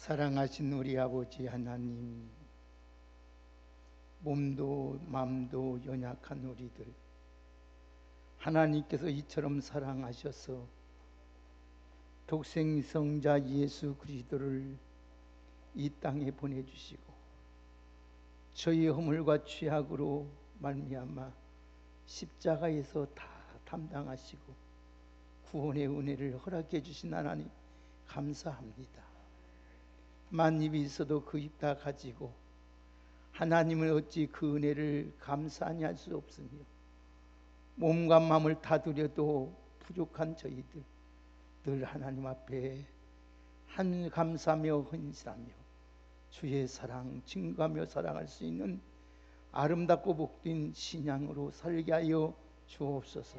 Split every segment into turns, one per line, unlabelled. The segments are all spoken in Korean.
사랑하신 우리 아버지 하나님, 몸도 마음도 연약한 우리들, 하나님께서 이처럼 사랑하셔서 독생성자 예수 그리스도를 이 땅에 보내주시고 저희 허물과 죄악으로 말미암아 십자가에서 다 담당하시고 구원의 은혜를 허락해 주신 하나님 감사합니다. 만입이 있어도 그 입 다 가지고 하나님을 어찌 그 은혜를 감사하니 할 수 없으며 몸과 마음을 다 드려도 부족한 저희들 늘 하나님 앞에 한 감사하며 헌신하며 주의 사랑 증거하며 사랑할 수 있는 아름답고 복된 신앙으로 살게 하여 주옵소서.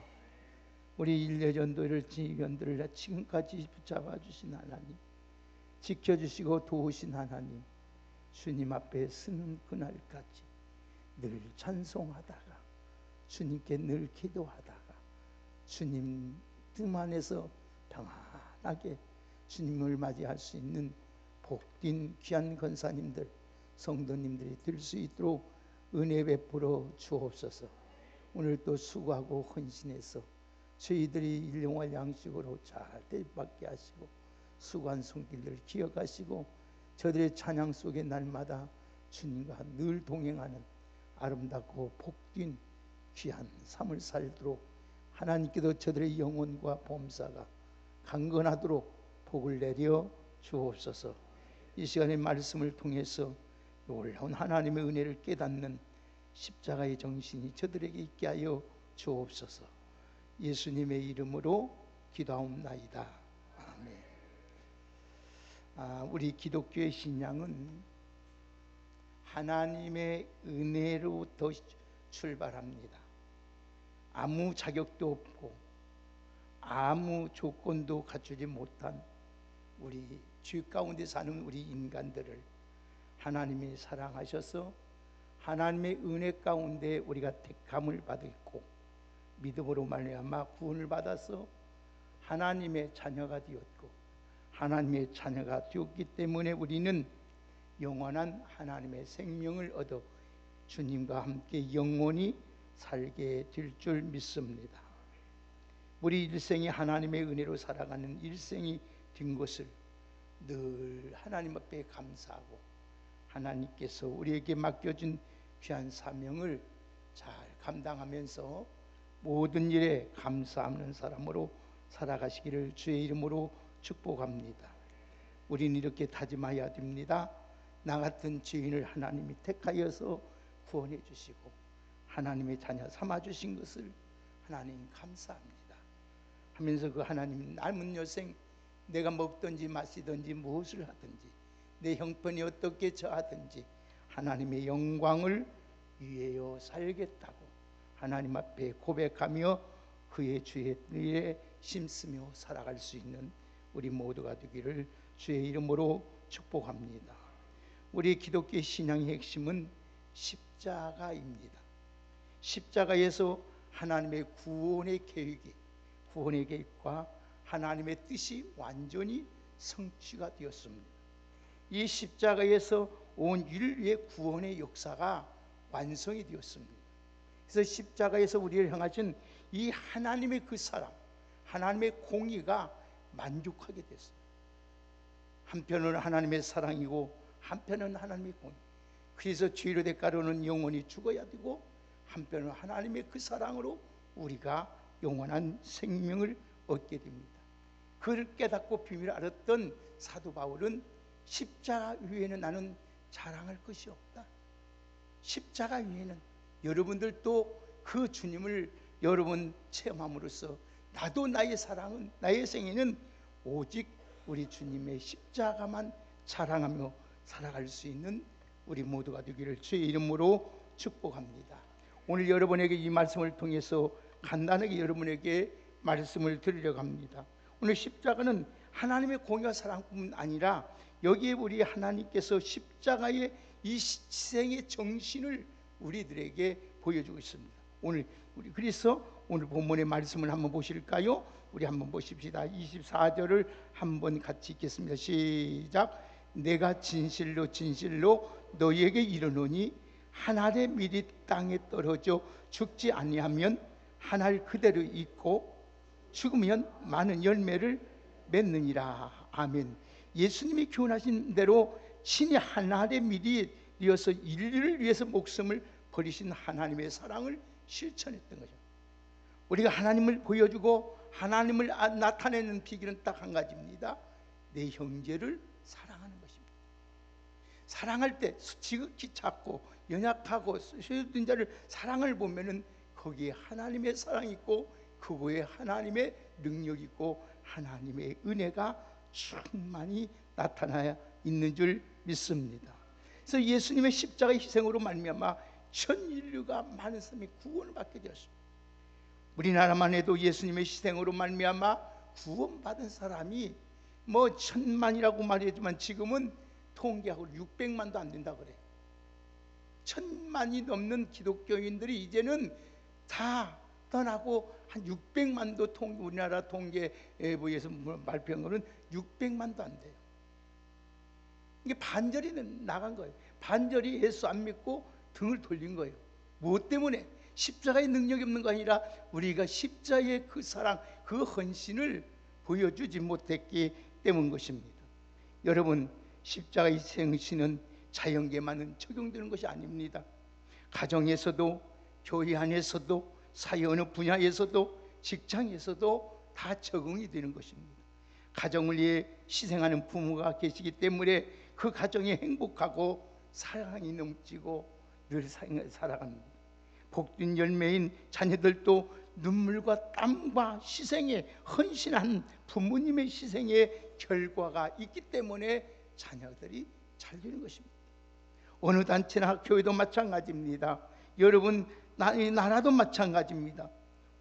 우리 일례전도를 지휘원들을 지금까지 붙잡아 주신 하나님, 지켜주시고 도우신 하나님, 주님 앞에 서는 그날까지 늘 찬송하다가 주님께 늘 기도하다가 주님 등 안에서 평안하게 주님을 맞이할 수 있는 복된 귀한 권사님들, 성도님들이 될 수 있도록 은혜 베풀어 주옵소서. 오늘 또 수고하고 헌신해서 저희들이 일용할 양식으로 잘 대접받게 하시고 수고한 손길들 기억하시고 저들의 찬양 속에 날마다 주님과 늘 동행하는 아름답고 복된 귀한 삶을 살도록 하나님께도 저들의 영혼과 범사가 강건하도록 복을 내려 주옵소서. 이 시간의 말씀을 통해서 놀라운 하나님의 은혜를 깨닫는 십자가의 정신이 저들에게 있게 하여 주옵소서. 예수님의 이름으로 기도하옵나이다. 아멘. 우리 기독교의 신앙은 하나님의 은혜로부터 출발합니다. 아무 자격도 없고 아무 조건도 갖추지 못한 우리 죄 가운데 사는 우리 인간들을 하나님이 사랑하셔서 하나님의 은혜 가운데 우리가 택함을 받았고 믿음으로 말미암아 구원을 받아서 하나님의 자녀가 되었고 하나님의 자녀가 되었기 때문에 우리는 영원한 하나님의 생명을 얻어 주님과 함께 영원히 살게 될 줄 믿습니다. 우리 일생이 하나님의 은혜로 살아가는 일생이 된 것을 늘 하나님 앞에 감사하고 하나님께서 우리에게 맡겨준 귀한 사명을 잘 감당하면서 모든 일에 감사하는 사람으로 살아가시기를 주의 이름으로 축복합니다. 우리는 이렇게 다짐해야 됩니다. 나 같은 죄인을 하나님이 택하여서 구원해 주시고 하나님의 자녀 삼아 주신 것을 하나님 감사합니다 하면서 그 하나님 남은 여생 내가 먹든지 마시든지 무엇을 하든지 내 형편이 어떻게 처하든지 하나님의 영광을 위하여 살겠다고 하나님 앞에 고백하며 그의 주의 일에 힘쓰며 살아갈 수 있는 우리 모두가 되기를 주의 이름으로 축복합니다. 우리 기독교 신앙의 핵심은 십자가입니다. 십자가에서 하나님의 구원의 계획과 하나님의 뜻이 완전히 성취가 되었습니다. 이 십자가에서 온 인류의 구원의 역사가 완성이 되었습니다. 그래서 십자가에서 우리를 향하신 이 하나님의 그 사랑, 하나님의 공의가 만족하게 됐습니다. 한편은 하나님의 사랑이고 한편은 하나님의 공의. 그래서 죄로 대가로는 영원히 죽어야 되고 한편은 하나님의 그 사랑으로 우리가 영원한 생명을 얻게 됩니다. 그를 깨닫고 비밀을 알았던 사도 바울은 십자가 위에는 나는 자랑할 것이 없다. 십자가 위에는 여러분들도 그 주님을 여러분 체험함으로써 나도 나의 사랑은 나의 생애는 오직 우리 주님의 십자가만 자랑하며 살아갈 수 있는 우리 모두가 되기를 주의 이름으로 축복합니다. 오늘 여러분에게 이 말씀을 통해서 간단하게 여러분에게 말씀을 드리려고 합니다. 오늘 십자가는 하나님의 공의와 사랑뿐만 아니라 여기에 우리 하나님께서 십자가의 이 희생의 정신을 우리들에게 보여주고 있습니다. 오늘 우리 그래서 오늘 본문의 말씀을 한번 보실까요? 우리 한번 보십시다. 24절을 한번 같이 읽겠습니다. 시작. 내가 진실로 진실로 너희에게 이르노니 한 알의 밀이 땅에 떨어져 죽지 아니하면 한 알 그대로 있고 죽으면 많은 열매를 맺느니라. 아멘. 예수님이 교훈하신 대로 신이 한 알의 밀이 되어서 인류를 위해서 목숨을 버리신 하나님의 사랑을 실천했던 거죠. 우리가 하나님을 보여주고 하나님을 나타내는 비결은 딱 한 가지입니다. 내 형제를 사랑하는 것입니다. 사랑할 때 지극히 작고 연약하고 소외된 자를 사랑을 보면은 거기에 하나님의 사랑이 있고 그거에 하나님의 능력이 있고 하나님의 은혜가 충만히 나타나야 있는 줄 믿습니다. 그래서 예수님의 십자가의 희생으로 말미암아 전 인류가 많은 사람이 구원을 받게 되었습니다. 우리나라만 해도 예수님의 희생으로 말미암아 구원받은 사람이 뭐 1000만이라고 말했지만 지금은 통계하고 600만도 안 된다 그래요. 1000만이 넘는 기독교인들이 이제는 다 떠나고 한 600만도 우리나라 통계부에서 발표한 거는 600만도 안 돼요. 이게 반절이 나간 거예요. 반절이 예수 안 믿고 등을 돌린 거예요. 무엇 때문에? 십자가의 능력이 없는 거 아니라 우리가 십자가의 그 사랑, 그 헌신을 보여주지 못했기 때문인 것입니다. 여러분, 십자가의 헌신은 자연계만은 적용되는 것이 아닙니다. 가정에서도, 교회 안에서도, 사회 어느 분야에서도, 직장에서도 다 적용이 되는 것입니다. 가정을 위해 희생하는 부모가 계시기 때문에 그 가정이 행복하고 사랑이 넘치고 늘 살아갑니다. 복된 열매인 자녀들도 눈물과 땀과 희생에 헌신한 부모님의 희생의 결과가 있기 때문에 자녀들이 잘 되는 것입니다. 어느 단체나 교회도 마찬가지입니다. 여러분, 나라도 마찬가지입니다.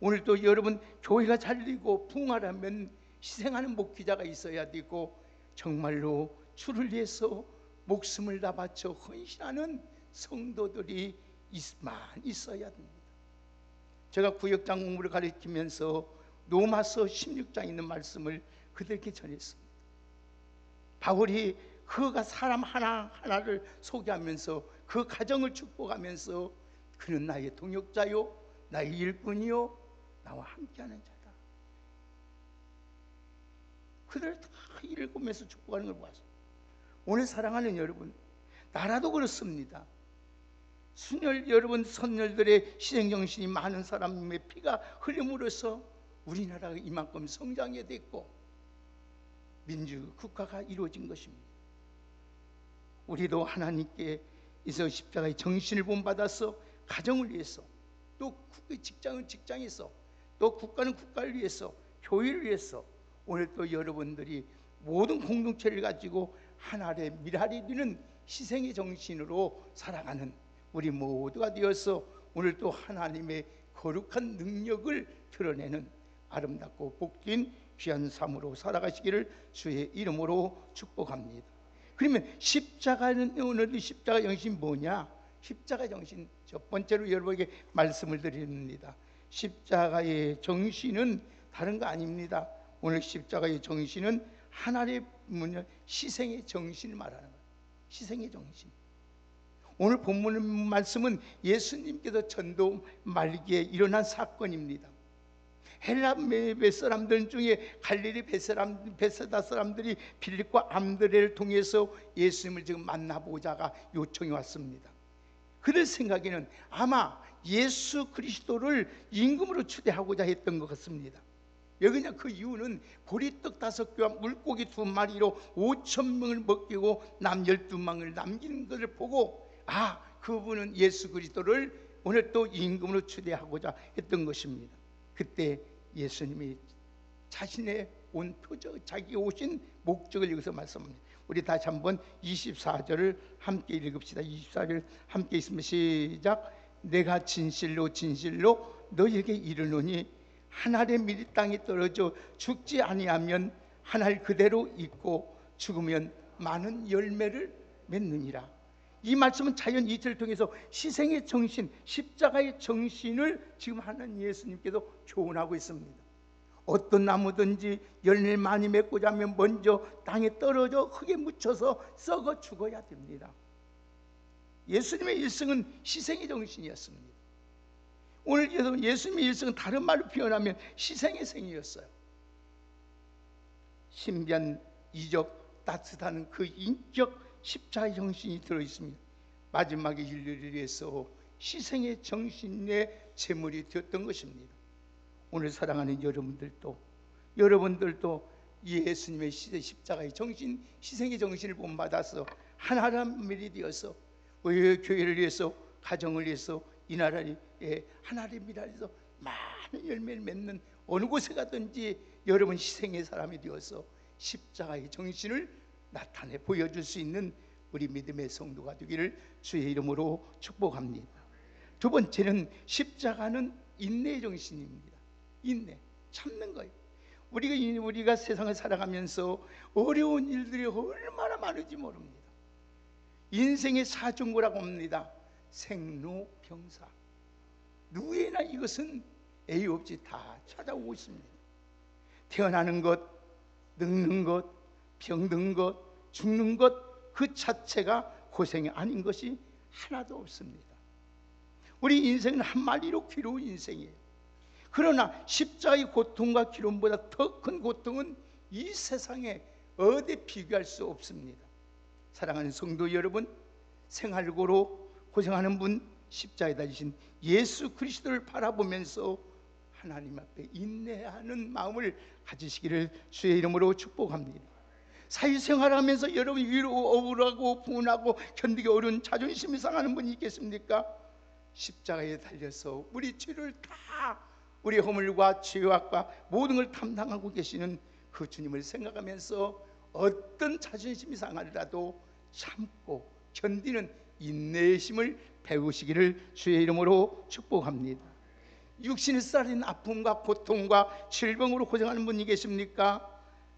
오늘도 여러분, 교회가 잘 되고 부흥하려면 희생하는 목회자가 있어야 되고 정말로 주를 위해서 목숨을 다 바쳐 헌신하는 성도들이 있어야 됩니다. 제가 구역장 공부를 가르치면서 로마서 16장에 있는 말씀을 그들에게 전했습니다. 바울이 그가 사람 하나하나를 소개하면서 그 가정을 축복하면서 그는 나의 동역자요, 나의 일꾼이요, 나와 함께하는 자다. 그들을 다 읽으면서 축복하는 걸 보았습니다. 오늘 사랑하는 여러분, 나라도 그렇습니다. 순혈 여러분, 선열들의 희생정신이 많은 사람의 피가 흘림으로써 우리나라가 이만큼 성장해 됐고 민주국가가 이루어진 것입니다. 우리도 하나님께서 십자가의 정신을 본받아서 가정을 위해서, 또 직장은 직장에서, 또 국가는 국가를 위해서, 교회를 위해서 오늘 또 여러분들이 모든 공동체를 가지고 하나의 미랄이 되는 희생의 정신으로 살아가는 우리 모두가 되어서 오늘 또 하나님의 거룩한 능력을 드러내는 아름답고 복된 귀한 삶으로 살아가시기를 주의 이름으로 축복합니다. 그러면 십자가는, 오늘 십자가 정신이 뭐냐? 십자가 정신 첫 번째로 여러분에게 말씀을 드립니다. 십자가의 정신은 다른 거 아닙니다. 오늘 십자가의 정신은 하나님의 희생의 정신을 말하는 거예요. 희생의 정신. 오늘 본문 말씀은 예수님께서 전도 말기에 일어난 사건입니다. 헬라 사람들 중에 갈릴리 베세다 사람들이 빌립과 안드레를 통해서 예수님을 지금 만나보자가 요청이 왔습니다. 그들 생각에는 아마 예수 그리스도를 임금으로 추대하고자 했던 것 같습니다. 여기냐, 그 이유는 보리떡 5개와 물고기 2마리로 5,000명을 먹이고 남 12명을 남기는 것을 보고 그분은 예수 그리스도를 오늘 또 임금으로 추대하고자 했던 것입니다. 그때 예수님이 자신의 온 표적, 자기 오신 목적을 여기서 말씀합니다. 우리 다시 한번 24절을 함께 읽읍시다. 24절 함께 있으면 시작. 내가 진실로 진실로 너희에게 이르노니 한 알의 밀이 땅에 떨어져 죽지 아니하면 한 알 그대로 있고 죽으면 많은 열매를 맺느니라. 이 말씀은 자연 이틀을 통해서 희생의 정신, 십자가의 정신을 지금 하나님 예수님께서 교훈하고 있습니다. 어떤 나무든지 열매 많이 맺고자 하면 먼저 땅에 떨어져 흙에 묻혀서 썩어 죽어야 됩니다. 예수님의 일생은 희생의 정신이었습니다. 오늘 예수님의 일생은 다른 말로 표현하면 희생의 생이었어요. 신비한 이적 따뜻한 그 인격 십자가의 정신이 들어있습니다. 마지막에 인류를 위해서 희생의 정신의 제물이 되었던 것입니다. 오늘 사랑하는 여러분들도 예수님의 십자가의 정신, 희생의 정신을 본받아서 하나님이 되어서 교회를 위해서, 가정을 위해서, 이 나라의 하나님이라 해서 많은 열매를 맺는 어느 곳에 가든지 여러분 희생의 사람이 되어서 십자가의 정신을 나타내 보여줄 수 있는 우리 믿음의 성도가 되기를 주의 이름으로 축복합니다. 두 번째는 십자가는 인내의 정신입니다. 인내, 참는 거예요. 우리가 세상을 살아가면서 어려운 일들이 얼마나 많은지 모릅니다. 인생의 사중고라고 합니다. 생로병사, 누구에나 이것은 애유 없이 다 찾아오고 있습니다. 태어나는 것, 늙는 것, 병든 것, 죽는 것 그 자체가 고생이 아닌 것이 하나도 없습니다. 우리 인생은 한마디로 괴로운 인생이에요. 그러나 십자가의 고통과 괴로움보다 더 큰 고통은 이 세상에 어디 비교할 수 없습니다. 사랑하는 성도 여러분, 생활고로 고생하는 분, 십자가에 달리신 예수 그리스도를 바라보면서 하나님 앞에 인내하는 마음을 가지시기를 주의 이름으로 축복합니다. 사회생활하면서 여러분 위로 억울하고 분하고 견디기 어려운 자존심이 상하는 분이 있겠습니까? 십자가에 달려서 우리 죄를 다, 우리 허물과 죄악과 모든 걸 담당하고 계시는 그 주님을 생각하면서 어떤 자존심이 상하더라도 참고 견디는 인내의 힘을 배우시기를 주의 이름으로 축복합니다. 육신을 쌓인 아픔과 고통과 질병으로 고생하는 분이 계십니까?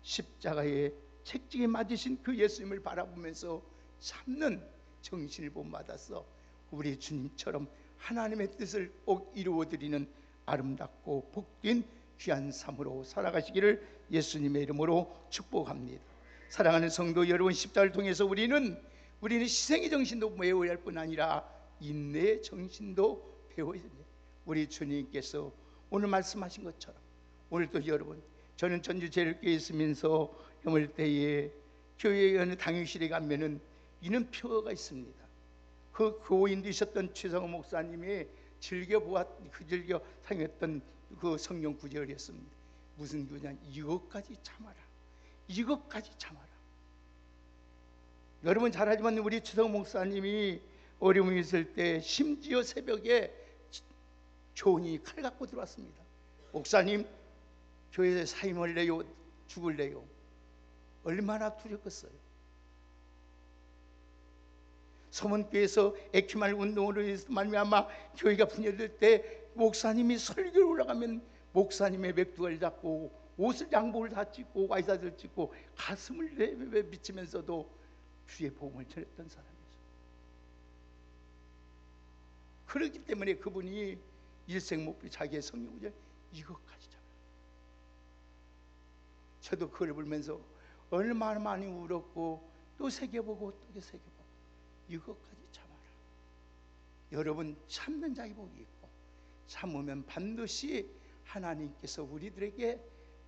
십자가에 책찍에 맞으신 그 예수님을 바라보면서 참는 정신을 본받아서 우리 주님처럼 하나님의 뜻을 꼭 이루어드리는 아름답고 복된 귀한 삶으로 살아가시기를 예수님의 이름으로 축복합니다. 사랑하는 성도 여러분, 십자가를 통해서 우리는 희생의 정신도 배워야 할 뿐 아니라 인내의 정신도 배워야 됩니다. 우리 주님께서 오늘 말씀하신 것처럼 오늘도 여러분, 저는 전주 제일교회에 있으면서 어릴 때에 교회에 어느 당일실에 가면은 이는표가 있습니다. 그 교인 되셨던 최성호 목사님이 즐겨 사용했던 그 성경 구절이었습니다. 무슨 구절? 이것까지 참아라. 이것까지 참아라. 여러분 잘 알지만 우리 최성호 목사님이 어려움이 있을 때 심지어 새벽에 교인이 칼 갖고 들어왔습니다. 목사님, 교회에 사임할래요? 죽을래요? 얼마나 두렵겠어요. 서문교에서 에큐말 운동으로 해서 말미암아 교회가 분열될 때 목사님이 설교를 올라가면 목사님의 맥두를 잡고 옷을 양복을 다 찢고 와이사를 찢고 가슴을 비치면서도 주의 복음을 전했던 사람이었어요. 그렇기 때문에 그분이 일생 목표 자기의 성령 구절 이것까지 참아라. 저도 그걸 보면서 얼마나 많이 울었고 또 새겨보고 또 새겨보고 이것까지 참아라. 여러분 참는 자의 복이 있고 참으면 반드시 하나님께서 우리들에게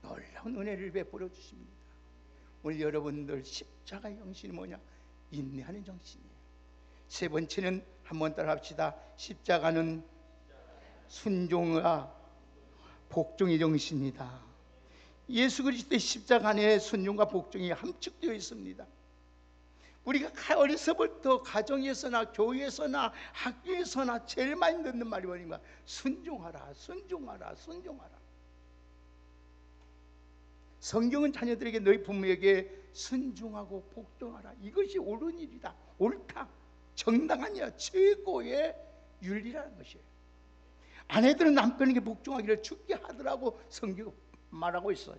놀라운 은혜를 베풀어 주십니다. 오늘 여러분들 십자가의 정신이 뭐냐? 인내하는 정신이에요. 세 번째는 한번 따라 합시다. 십자가는 순종과 복종의 정신이다. 예수 그리스도의 십자가 안에 순종과 복종이 함축되어 있습니다. 우리가 어려서부터 가정에서나 교회에서나 학교에서나 제일 많이 듣는 말이 뭐냐면 순종하라, 순종하라, 순종하라. 성경은 자녀들에게 너희 부모에게 순종하고 복종하라. 이것이 옳은 일이다, 옳다, 정당한 일이야, 최고의 윤리라는 것이에요. 아내들은 남편에게 복종하기를 죽게 하더라고 성경 말하고 있어요.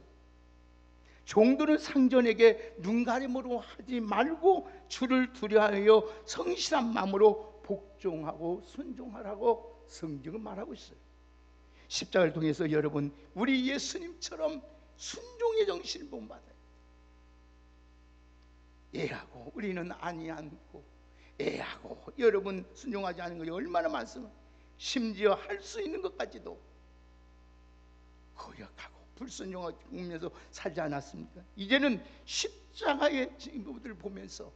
종들은 상전에게 눈가림으로 하지 말고 주를 두려하여 성실한 마음으로 복종하고 순종하라고 성경은 말하고 있어요. 십자가를 통해서 여러분 우리 예수님처럼 순종의 정신을 본받아요. 애하고 우리는 아니하고 애하고 여러분 순종하지 않은 것이 얼마나 많습니까? 심지어 할 수 있는 것까지도 거역하고 불순종하면서 살지 않았습니까? 이제는 십자가의 증거들을 보면서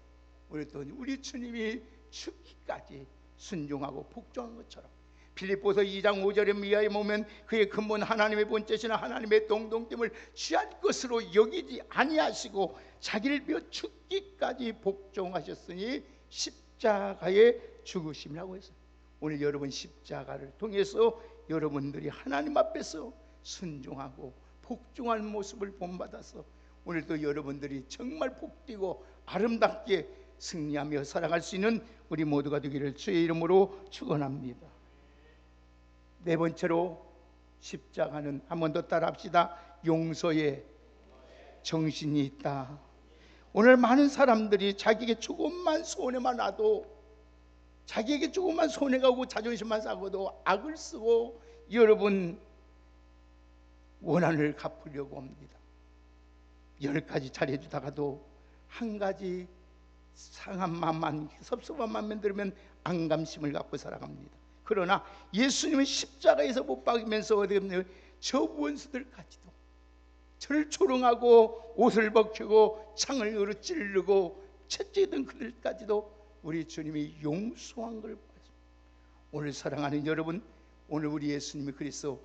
우리 주님이 죽기까지 순종하고 복종한 것처럼 빌립보서 2장 5절에 미하에 보면 그의 근본 하나님의 본체시나 하나님의 동등됨을 취할 것으로 여기지 아니하시고 자기를 비워 죽기까지 복종하셨으니 십자가의 죽으심이라고 했어요. 오늘 여러분 십자가를 통해서 여러분들이 하나님 앞에서 순종하고 복종할 모습을 본받아서 오늘도 여러분들이 정말 복되고 아름답게 승리하며 살아갈 수 있는 우리 모두가 되기를 주의 이름으로 축원합니다. 네 번째로 십자가는 한 번 더 따라합시다. 용서의 정신이 있다. 오늘 많은 사람들이 자기에게 조금만 손해만 와도 자기에게 조금만 손해가 오고 자존심만 상하고도 악을 쓰고 여러분 원한을 갚으려고 합니다. 10가지 잘해주다가도 한 가지 상한 마음만 섭섭한 마음만 들으면 안감심을 갖고 살아갑니다. 그러나 예수님은 십자가에서 못 박이면서 저 원수들까지도 저를 조롱하고 옷을 벗기고 창을 으로 찌르고 채찍이던 그들까지도 우리 주님이 용서한 걸 보았습니다. 오늘 사랑하는 여러분, 오늘 우리 예수님이 그래서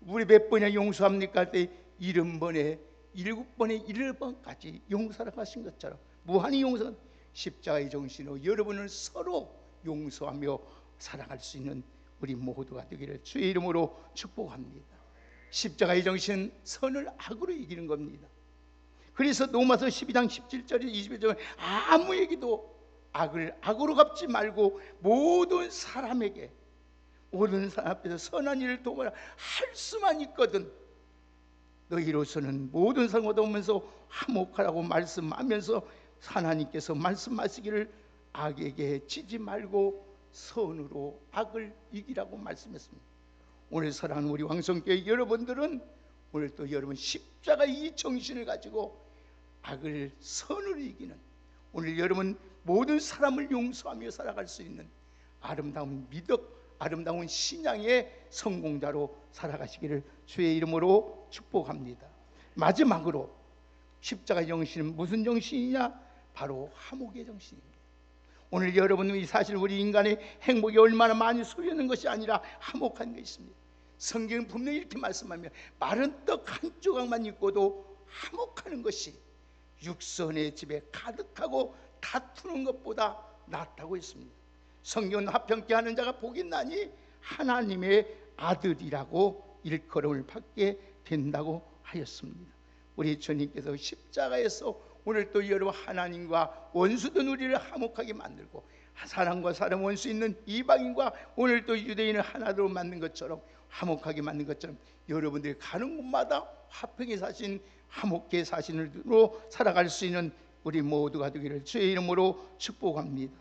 우리 몇 번이나 용서합니까 할 때 70번에 7번에 1번까지 용서를 하신 것처럼 무한히 용서, 십자가의 정신으로 여러분을 서로 용서하며 살아갈 수 있는 우리 모두가 되기를 주의 이름으로 축복합니다. 십자가의 정신은 선을 악으로 이기는 겁니다. 그래서 로마서 12장 17절에 21절에 아무에게도 악을 악으로 갚지 말고 모든 사람에게 모든 사람 앞에서 선한 일을 도모할 수만 있거든 너희로서는 모든 사람 얻어오면서 화목하라고 말씀하면서 하나님께서 말씀하시기를 악에게 지지 말고 선으로 악을 이기라고 말씀했습니다. 오늘 사랑하는 우리 왕성교회 여러분들은 오늘 또 여러분 십자가의 이 정신을 가지고 악을 선으로 이기는 오늘 여러분 모든 사람을 용서하며 살아갈 수 있는 아름다운 미덕 아름다운 신앙의 성공자로 살아가시기를 주의 이름으로 축복합니다. 마지막으로 십자가의 정신은 무슨 정신이냐? 바로 화목의 정신입니다. 오늘 여러분이 사실 우리 인간의 행복이 얼마나 많이 소유하는 것이 아니라 화목한 것입니다. 성경은 분명히 이렇게 말씀하며 마른 떡 한 조각만 있고도 화목하는 것이 육선의 집에 가득하고 다투는 것보다 낫다고 했습니다. 성경은 화평케 하는 자가 복이 나니 하나님의 아들이라고 일컬음을 받게 된다고 하였습니다. 우리 주님께서 십자가에서 오늘 또 여러분 하나님과 원수된 우리를 화목하게 만들고 사람과 사람 원수 있는 이방인과 오늘 또 유대인을 하나로 만든 것처럼 화목하게 만든 것처럼 여러분들이 가는 곳마다 화평히 사신 화목케 사신으로 살아갈 수 있는 우리 모두가 되기를 주의 이름으로 축복합니다.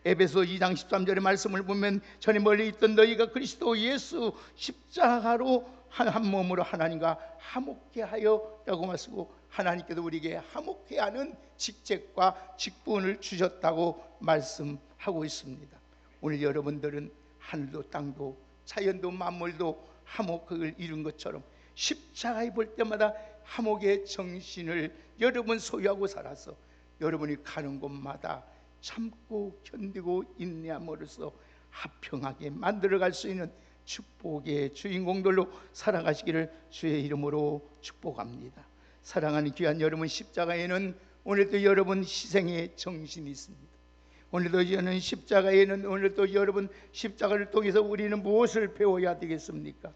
에베소 2장 13절의 말씀을 보면 전에 멀리 있던 너희가 그리스도 예수 십자가로 한 몸으로 하나님과 화목케 하여 라고 말씀하고 하나님께서 우리에게 화목케 하는 직책과 직분을 주셨다고 말씀하고 있습니다. 오늘 여러분들은 하늘도 땅도 자연도 만물도 화목을 이룬 것처럼 십자가에 볼 때마다 화목의 정신을 여러분 소유하고 살아서 여러분이 가는 곳마다 참고 견디고 인내함으로써 화평하게 만들어갈 수 있는 축복의 주인공들로 살아가시기를 주의 이름으로 축복합니다. 사랑하는 귀한 여러분, 십자가에는 오늘도 여러분 희생의 정신이 있습니다. 오늘도 여러분 십자가에는 오늘도 여러분 십자가를 통해서 우리는 무엇을 배워야 되겠습니까?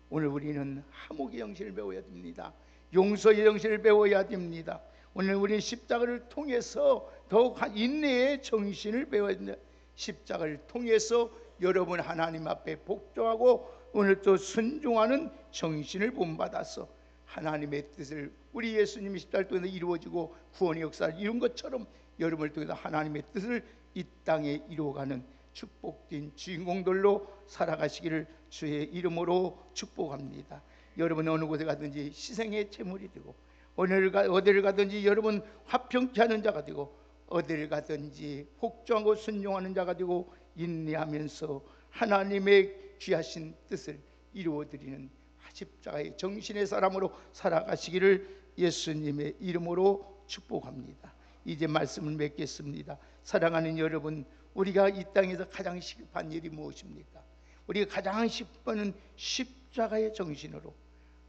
오늘 우리는 화목의 정신을 배워야 됩니다. 용서의 정신을 배워야 됩니다. 오늘 우리 십자가를 통해서 더욱 인내의 정신을 배워야 됩니다. 십자가를 통해서 여러분 하나님 앞에 복종하고 오늘 또 순종하는 정신을 본받아서 하나님의 뜻을 우리 예수님이 십자가를 통해서 이루어지고 구원의 역사를 이룬 것처럼 여러분을 통해서 하나님의 뜻을 이 땅에 이루어가는 축복된 주인공들로 살아가시기를 주의 이름으로 축복합니다. 여러분 어느 곳에 가든지 희생의 제물이 되고, 어디를 가든지 여러분 화평케 하는 자가 되고, 어디를 가든지 복종하고 순종하는 자가 되고, 인내하면서 하나님의 귀하신 뜻을 이루어드리는 십자가의 정신의 사람으로 살아가시기를 예수님의 이름으로 축복합니다. 이제 말씀을 맺겠습니다. 사랑하는 여러분, 우리가 이 땅에서 가장 시급한 일이 무엇입니까? 우리가 가장 시급한 십자가의 정신으로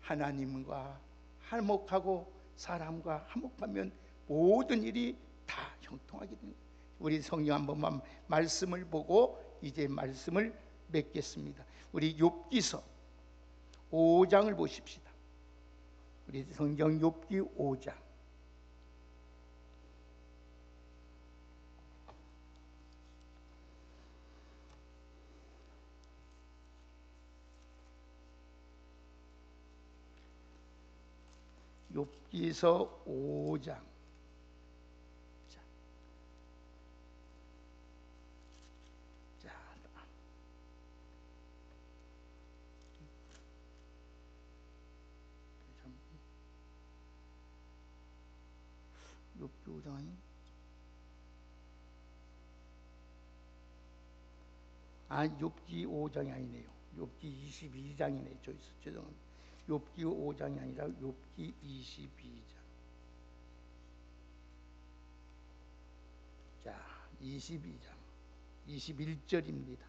하나님과 화목하고 사람과 화목하면 모든 일이 다 형통하게 됩니다. 우리 성경 한 번만 말씀을 보고 이제 말씀을 맺겠습니다. 우리 욥기서 5장을 보십시다. 우리 성경 욥기 5장. 욥기서 5장. 욥기 5장 아니? 욥기 5장이 아니네요. 욥기 22장이네요. 죄송합니다. 욥기 5장이 아니라 욥기 22장. 자, 22장 21절입니다.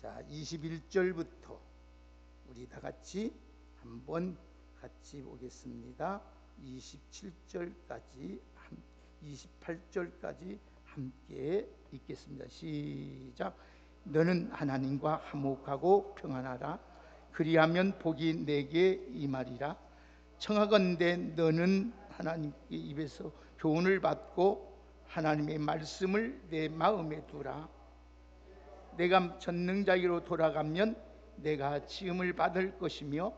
자, 21절부터 우리 다 같이 한번 같이 보겠습니다. 27절까지 28절까지 함께 읽겠습니다. 시작. 너는 하나님과 화목하고 평안하라. 그리하면 복이 내게 임하리라. 청하건대 너는 하나님의 입에서 교훈을 받고 하나님의 말씀을 내 마음에 두라. 내가 전능자기로 돌아가면 내가 지음을 받을 것이며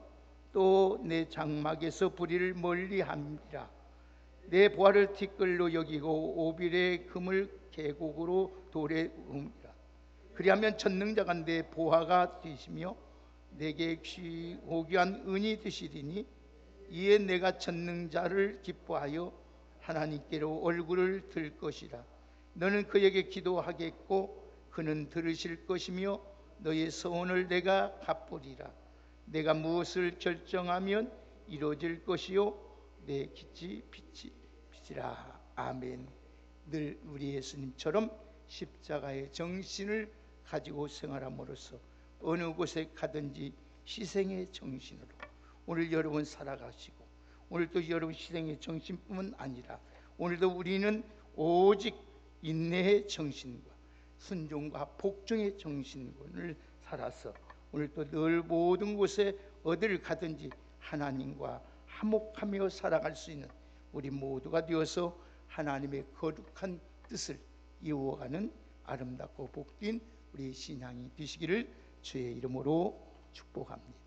또 내 장막에서 불의를 멀리함이라. 내 보화를 티끌로 여기고 오빌의 금을 계곡으로 돌에 옮기라. 그리하면 전능자가 내 보화가 되시며 내게 고귀한 은이 되시리니 이에 내가 전능자를 기뻐하여 하나님께로 얼굴을 들 것이라. 너는 그에게 기도하겠고 그는 들으실 것이며 너의 소원을 내가 갚으리라. 내가 무엇을 결정하면 이루어질 것이요 내 기치 빛이라. 아멘. 늘 우리 예수님처럼 십자가의 정신을 가지고 생활함으로써 어느 곳에 가든지 희생의 정신으로 오늘 여러분 살아가시고, 오늘도 여러분 희생의 정신뿐만 아니라 오늘도 우리는 오직 인내의 정신과 순종과 복종의 정신을 살아서 오늘도 늘 모든 곳에 어디를 가든지 하나님과 화목하며 살아갈 수 있는 우리 모두가 되어서 하나님의 거룩한 뜻을 이루어가는 아름답고 복된 우리 신앙이 되시기를 주의 이름으로 축복합니다.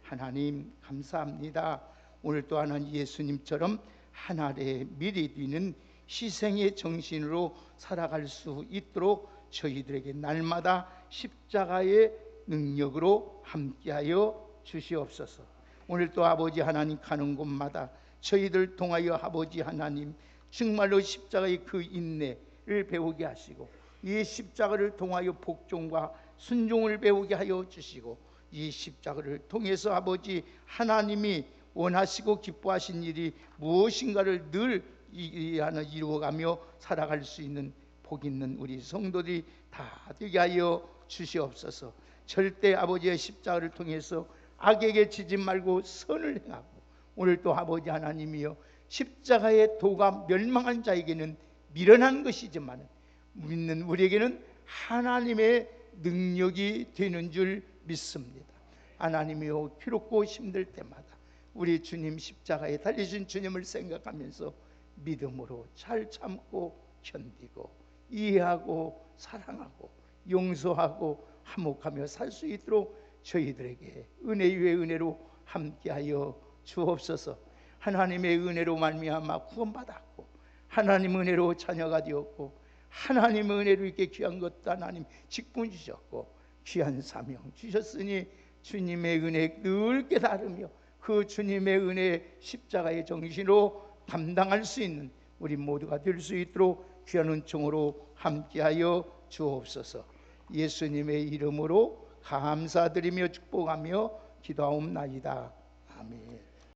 하나님 감사합니다. 오늘 또 하나 예수님처럼 하늘에 미리 뛰는 희생의 정신으로 살아갈 수 있도록 저희들에게 날마다 십자가의 능력으로 함께하여 주시옵소서. 오늘 또 아버지 하나님 가는 곳마다 저희들 통하여 아버지 하나님 정말로 십자가의 그 인내를 배우게 하시고, 이 십자가를 통하여 복종과 순종을 배우게 하여 주시고, 이 십자가를 통해서 아버지 하나님이 원하시고 기뻐하신 일이 무엇인가를 늘 이루어가며 살아갈 수 있는 복 있는 우리 성도들이 다 되게 하여 주시옵소서. 절대 아버지의 십자가를 통해서 악에게 지지 말고 선을 행하고, 오늘 또 아버지 하나님이여 십자가의 도가 멸망한 자에게는 미련한 것이지만 믿는 우리에게는 하나님의 능력이 되는 줄 믿습니다. 하나님이여 괴롭고 힘들 때마다 우리 주님 십자가에 달리신 주님을 생각하면서 믿음으로 잘 참고 견디고 이해하고 사랑하고 용서하고 화목하며 살 수 있도록 저희들에게 은혜 위에 은혜로 함께하여 주옵소서. 하나님의 은혜로 말미암아 구원받았고 하나님 은혜로 자녀가 되었고 하나님 은혜로 이렇게 귀한 것도 하나님 직분 주셨고 귀한 사명 주셨으니 주님의 은혜 늘 깨달으며 그 주님의 은혜 십자가의 정신으로 감당할 수 있는 우리 모두가 될 수 있도록 귀한 은총으로 함께하여 주옵소서. 예수님의 이름으로 감사드리며 축복하며 기도하옵나이다. 아멘.